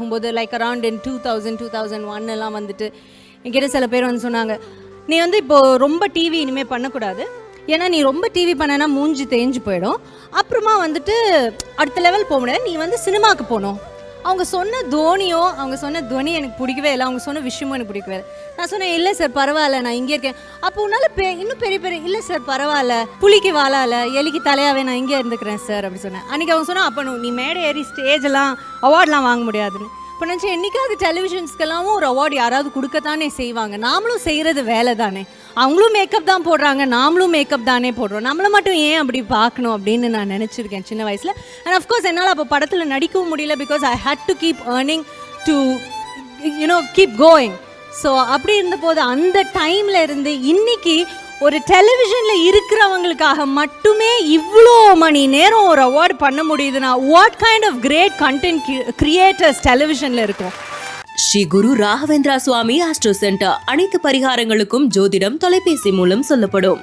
போகும்போது like around இன் 2001 எல்லாம் வந்துட்டு என்கிட்ட சில பேர் வந்து சொன்னாங்க, நீ வந்து இப்போது ரொம்ப டிவி இனிமேல் பண்ணக்கூடாது, ஏன்னா நீ ரொம்ப டிவி பண்ணனா மூஞ்சி தேஞ்சு போயிடும், அப்புறமா வந்துட்டு அடுத்த லெவல் போக முடியாது, நீ வந்து சினிமாவுக்கு போகணும். அவங்க சொன்ன துவனி எனக்கு பிடிக்கவே இல்லை, அவங்க சொன்ன விஷயமும் எனக்கு பிடிக்கவே இல்லை. நான் சொன்னேன், இல்லை சார் பரவாயில்ல, நான் இங்கே இருக்கேன். அப்போ உன்னால இன்னும் பெரிய இல்லை சார் பரவாயில்ல, புலிக்கு வாழால எலிக்கு தலையாவே நான் இங்கே இருந்துக்கிறேன் சார் அப்படி சொன்னேன். அன்றைக்கி அவங்க சொன்னால், அப்போ நீ மேடை ஏறி ஸ்டேஜெல்லாம் அவார்ட்லாம் வாங்க முடியாதுன்னு. இப்போ நினச்சேன், என்னைக்காவது டெலிவிஷன்ஸ்க்கெல்லாம் ஒரு அவார்டு யாராவது கொடுக்கத்தானே செய்வாங்க, நாமளும் செய்கிறது வேலை தானே, அவங்களும் மேக்கப் தான் போடுறாங்க, நாமளும் மேக்கப் தானே போடுறோம், நம்மளை மட்டும் ஏன் அப்படி பார்க்கணும் அப்படின்னு நான் நினச்சிருக்கேன் சின்ன வயசில். அண்ட் அஃப்கோர்ஸ் என்னால் அப்போ படத்தில் நடிக்கவும் முடியல, because I had to keep earning to keep going. So அப்படி இருந்தபோது அந்த டைமில் இருந்து இன்னைக்கு ஒரு டெலிவிஷனில் இருக்கிறவங்களுக்காக மட்டுமே இவ்வளோ மணி நேரம் ஒரு அவார்டு பண்ண முடியுதுன்னா, what kind of great content creators டெலிவிஷனில் இருக்கும். Shri Guru Raghavendra Swami astro centre. அனைத்து பரிகாரங்களுக்கும் ஜோதிடம் தொலைபேசி மூலம் சொல்லப்படும்.